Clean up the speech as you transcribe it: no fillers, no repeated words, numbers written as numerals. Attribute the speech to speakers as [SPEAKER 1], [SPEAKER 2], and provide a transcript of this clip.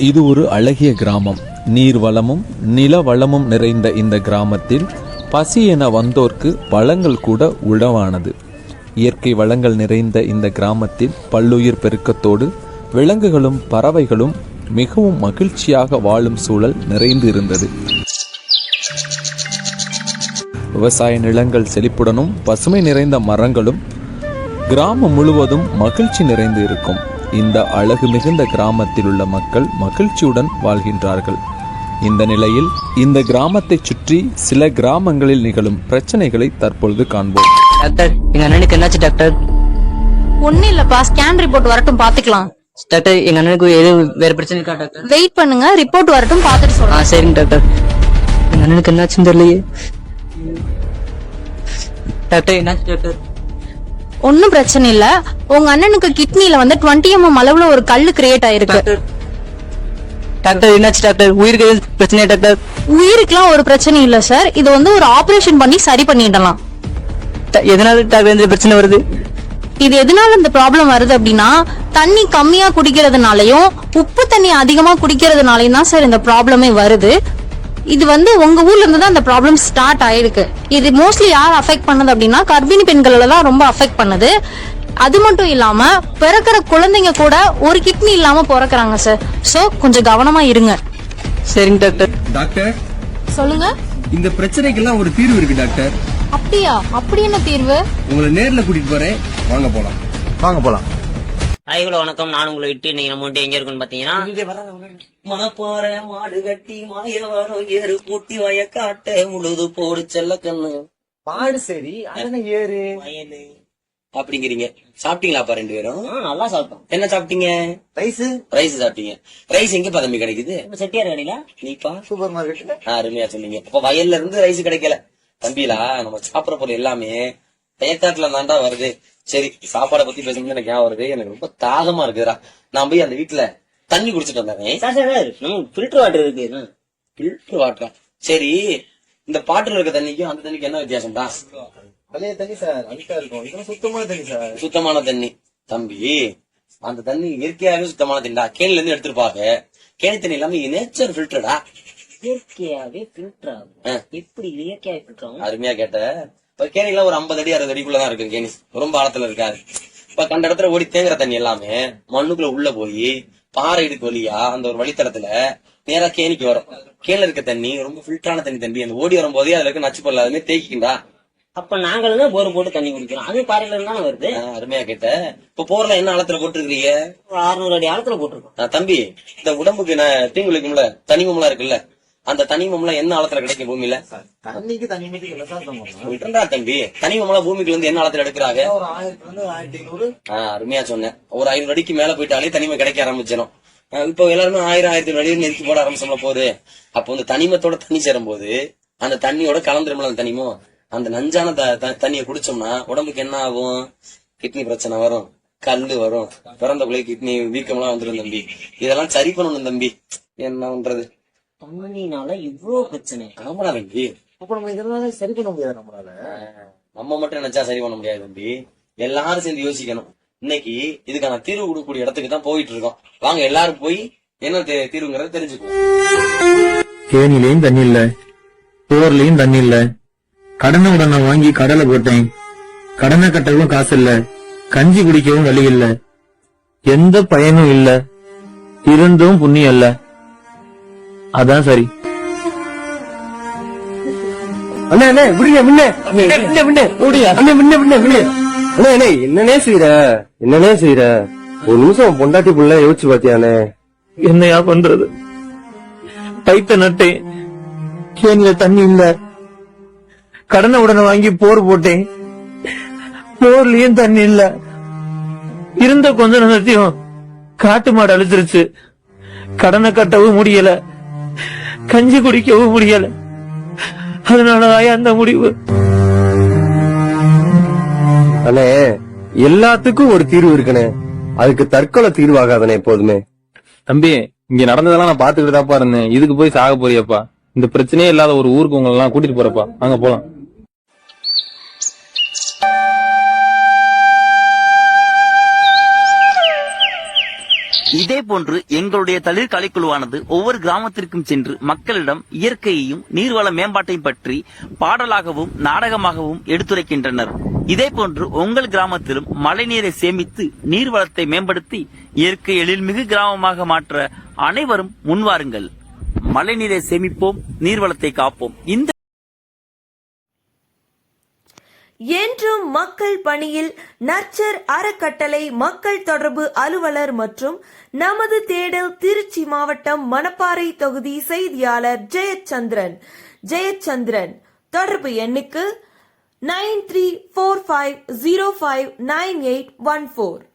[SPEAKER 1] இது ஒரு அழகிய கிராமம். நீர் வளமும் நில வளமும் நிறைந்த இந்த கிராமத்தில் பசி என வந்தோர்க்கு வளங்கள் கூட உணவானது. இயற்கை வளங்கள் நிறைந்த இந்த கிராமத்தில் பல்லுயிர் பெருக்கத்தோடு விலங்குகளும் பறவைகளும் மிகவும் மகிழ்ச்சியாக வாழும் சூழல் நிறைந்து இருந்தது. விவசாய நிலங்கள் செழிப்புடனும் பசுமை நிறைந்த மரங்களும் கிராமம் முழுவதும் மகிழ்ச்சி நிறைந்து இருக்கும். இந்த அழகு மிகுந்த கிராமத்தில் உள்ள மக்கள் மகிழ்ச்சியுடன் வாழ்கின்றார்கள். இந்த நிலையில் இந்த கிராமத்தை சுற்றி சில கிராமங்களில் நிகழும் பிரச்சனைகளை தற்பொழுது காண்போம்.
[SPEAKER 2] டாக்டர், எங்க அண்ணனுக்கு என்னாச்சு டாக்டர்?
[SPEAKER 3] ஒன்னும் இல்லப்பா, ஸ்கேன் ரிப்போர்ட் வரட்டும் பாத்துக்கலாம்.
[SPEAKER 2] டாக்டர், எங்க அண்ணனுக்கு எதுவும் வேற பிரச்சனை இருக்கா டாக்டர்?
[SPEAKER 3] வெயிட் பண்ணுங்க, ரிப்போர்ட் வரட்டும் பாத்துட்டு சொல்றேன்.
[SPEAKER 2] சரிங்க டாக்டர். எங்க அண்ணனுக்கு என்னாச்சுன்னு தெரியலையே. டாக்டர், என்னாச்சு டாக்டர்?
[SPEAKER 3] ஒன்னும் பிரச்சனை இல்ல. உங்க அண்ணனுக்கு கிட்னில 20 mm அளவுல ஒரு கல்லு கிரியேட் ஆயிருக்கு.
[SPEAKER 2] டாக்டர், என்னாச்சு டாக்டர்? உயிருக்கு பிரச்சனை டாக்டர்?
[SPEAKER 3] உயிருக்குலாம் ஒரு பிரச்சனை இல்ல சார். இது ஒரு ஆபரேஷன் பண்ணி சரி பண்ணிடலாம்.
[SPEAKER 2] எதனால டாக்டர் இந்த பிரச்சனை வருது?
[SPEAKER 3] இது எதனால இந்த ப்ராப்ளம் வருது அப்படின்னா, தண்ணி கம்மியா குடிக்கிறதுனாலயும் உப்பு தண்ணி அதிகமா குடிக்கிறதுனாலயும் தான் சார் இந்த ப்ராப்ளமே வருது. இது உங்க ஊர்ல இருந்து தான் இந்த ப்ராப்ளம் ஸ்டார்ட் ஆயிருக்கு. இது மோஸ்ட்லி யார் அஃபெக்ட் பண்ணது அப்படின்னா கர்ப்பிணி பெண்கள தான் ரொம்ப அஃபெக்ட் பண்ணுது. அது மட்டும் இல்லாம பிறக்கிற குழந்தைங்க கூட ஒரு கிட்னி இல்லாம பிறக்கிறாங்க சார். சோ கொஞ்சம் கவனமா இருங்க.
[SPEAKER 2] சரிங்க டாக்டர்.
[SPEAKER 4] டாக்டர்,
[SPEAKER 3] சொல்லுங்க.
[SPEAKER 4] இந்த பிரச்சனைக்கெல்லாம் ஒரு தீர்வு இருக்கு டாக்டர்.
[SPEAKER 3] அப்படியா? அப்படி என்ன தீர்வு?
[SPEAKER 4] உங்களை நேர்ல கூட்டிட்டு போறேன், வாங்க போலாம். வாங்க போலாம்.
[SPEAKER 5] ஹலோ வணக்கம், நான் உங்களை விட்டு இன்னைக்கு நம்ம எங்க இருக்குன்னு பாத்தீங்கன்னா, மணப்பாற மாடு கட்டி மாய வரும் ஏறு பூட்டி வய காட்ட முழுது போடு செல்ல கண்ணு
[SPEAKER 4] மாடு. சரி, அதன ஏறு
[SPEAKER 5] வயலு அப்படிங்கிறீங்க. சாப்பிட்டீங்களாப்பா ரெண்டு பேரும்? நல்லா சாப்பிட்டோம். என்ன சாப்பிட்டீங்க? ரைஸ் சாப்பிட்டீங்க. ரைஸ் எங்கப்பா தம்பி கிடைக்குது? செட்டியார் கடையில. நீப்பா?
[SPEAKER 4] சூப்பர் மார்க்கெட்ல.
[SPEAKER 5] அருமையா சொன்னீங்க. அப்ப வயல்ல இருந்து ரைஸ் கிடைக்கல தம்பிலா. நம்ம சாப்பிடற பொருள் எல்லாமே தயக்காட்டுல தாண்டா வருது. சரி, சாப்பாடை பத்தி பேசணும்னு எனக்கு ஏன் வருது, எனக்கு ரொம்ப தாகமா இருக்குதுடா. நான் போய் அந்த வீட்டுல தண்ணி குடிச்சிட்டு வந்தேன். ஃபில்டர் வாட்டர் இருக்கு. ஃபில்டர் வாட்டரா? சரி, இந்த பாட்டில் இருக்க தண்ணிக்கும் அந்த தண்ணிக்கு என்ன வித்தியாசம்டா?
[SPEAKER 4] பழைய தண்ணி சார், அழுக்கா இருக்கும். இதெல்லாம் சுத்தமான தண்ணி சார்.
[SPEAKER 5] சுத்தமான தண்ணி தம்பி. அந்த தண்ணி இயற்கையாவே சுத்தமான தண்ணிடா. கேணில இருந்து எடுத்துருப்பாங்க. கேணி தண்ணி எல்லாமே நேச்சர் ஃபில்டர்டா.
[SPEAKER 2] இயற்கையாவே ஃபில்டர் ஆகும். எப்படி இயற்கையாவே ஃபில்டர் ஆகும்?
[SPEAKER 5] அருமையா கேட்ட. இப்ப கேணில ஒரு 50 அடி 60 அடிக்குள்ளதான் இருக்கு கேணி. ரொம்ப ஆழத்துல இருக்காது. இப்ப கண்ட இடத்துல ஓடி தேங்குற தண்ணி எல்லாமே மண்ணுக்குள்ள உள்ள போய் பாறை இடுக்கு வழியா அந்த ஒரு வழித்தடத்துல நேரா கேணிக்கு வரும். கேணில இருக்க தண்ணி ரொம்ப ஃபில்டரான தண்ணி தம்பி. அந்த ஓடி வரும் போதே அதுல இருக்க நச்சு பொருள் அதுமே தேய்க்கிண்டா.
[SPEAKER 2] அப்ப நாங்களும் தான் போர் போட்டு தண்ணி குடிக்கிறோம். அது பாறையில இருந்தா வருது.
[SPEAKER 5] அருமையா கேட்ட. இப்ப போர்ல என்ன ஆழத்துல போட்டுருக்கீங்க?
[SPEAKER 2] 600 அடி ஆழத்துல போட்டிருக்கோம்.
[SPEAKER 5] தம்பி, இந்த உடம்புக்கு தீங்கு விளைக்கும்ல தனிமம்லாம் இருக்குல்ல, அந்த தனிமம்லாம் என்ன ஆழத்துல கிடைக்கும் பூமியில?
[SPEAKER 4] தண்ணிக்கு தண்ணி
[SPEAKER 5] தம்பி, தனிமம்லாம் பூமிக்குள்ள இருந்து என்ன ஆழத்துல எடுக்கிறாங்க?
[SPEAKER 4] ஒரு 1000
[SPEAKER 5] அருமையா சொன்னேன். ஒரு 500 அடிக்கு மேல போயிட்டாலே தனிமை கிடைக்க ஆரம்பிச்சிடும். இப்போ எல்லாருமே 1000 1000 அடி நெருக்கி போட ஆரம்பிச்சோம்ல போகுது. அப்போ இந்த தனிமத்தோட தண்ணி சேரும் போது அந்த தண்ணியோட கலந்துருமல அந்த தனிமோ, அந்த நஞ்சான தண்ணியை குடிச்சோம்னா உடம்புக்கு என்ன ஆகும்? கிட்னி பிரச்சனை வரும், கல்லு வரும், பிறந்த பிள்ளை கிட்னி வீக்கம்லாம் வந்துடும் தம்பி. இதெல்லாம் சரி பண்ணணும் தம்பி. என்ன பண்றது?
[SPEAKER 2] தண்ணினால இவ்வளவு பிரச்சனை.
[SPEAKER 5] ஆமாடா தம்பி.
[SPEAKER 4] அப்ப நம்ம இதனால சரி பண்ண முடியாது. நம்மளால
[SPEAKER 5] நம்ம மட்டும் நினைச்சா சரி பண்ண முடியாது தம்பி. எல்லாரும் சேர்ந்து யோசிக்கணும். இன்னைக்கு இதுக்கான தீர்வு கொடுக்கக்கூடிய இடத்துக்கு தான் போயிட்டு இருக்கோம். வாங்க எல்லாரும் போய் என்ன தீர்வுங்கிறத தெரிஞ்சுக்குவோம்.
[SPEAKER 6] கேணிலையும் தண்ணி இல்ல, போர்லயும் தண்ணி இல்ல. கடனை உடனே வாங்கி கடலை போட்டேன். கடனை கட்டவும் காசு இல்ல, கஞ்சி குடிக்கவும் வழி இல்ல, எந்த பயனும் இல்ல, இருந்தும் புண்ணியம் இல்ல. அதான் சரி.
[SPEAKER 4] அண்ணே விடுங்க, என்னன்னே செய்யற ஒரு நிமிஷம் பொண்டாட்டி புள்ள யோசிச்சு பாத்தியானே?
[SPEAKER 6] என்னையா பண்றது? பைத்த நட்டேன், கேணில தண்ணி இல்ல, கடனை உடனே வாங்கி போர் போட்டேன், போர்லயும் தண்ணி இல்ல, இருந்த கொஞ்ச நேரத்தையும் காட்டு மாடு அழுத்துருச்சு. கடனை கட்டவும் முடியல, கஞ்சி குடிக்கவும் முடியல. அதனாலதான் அந்த முடிவு.
[SPEAKER 4] அண்ணே, எல்லாத்துக்கும் ஒரு தீர்வு இருக்குனே, அதுக்கு தற்கொலை தீர்வாகாதனே எப்போதுமே.
[SPEAKER 6] தம்பி, இங்க நடந்ததெல்லாம் நான் பாத்துக்கிட்டு தான்ப்பா இருந்தேன். இதுக்கு போய் சாக போறியப்பா? இந்த பிரச்சனையே இல்லாத ஒரு ஊருக்கு உங்களை எல்லாம் கூட்டிட்டு போறப்பா. அங்க போலாம்.
[SPEAKER 7] இதே போன்று எங்களுடைய தளிர் கலைக்குழுவானது ஒவ்வொரு கிராமத்திற்கும் சென்று மக்களிடம் இயற்கையையும் நீர்வள மேம்பாட்டையும் பற்றி பாடலாகவும் நாடகமாகவும் எடுத்துரைக்கின்றனர். இதே போன்று உங்கள் கிராமத்திலும் மழைநீரை சேமித்து நீர்வளத்தை மேம்படுத்தி இயற்கை எழில்மிகு கிராமமாக மாற்ற அனைவரும் முன்வாருங்கள். மழைநீரை சேமிப்போம், நீர்வளத்தை காப்போம். இந்த
[SPEAKER 8] என்றும் மக்கள் பணியில் நர்ச்சர் அறக்கட்டளை மக்கள் தொடர்பு அலுவலர் மற்றும் நமது தேடல் திருச்சி மாவட்டம் மணப்பாறை தொகுதி செய்தியாளர் ஜெயச்சந்திரன். தொடர்பு எண்ணுக்கு 9345059814.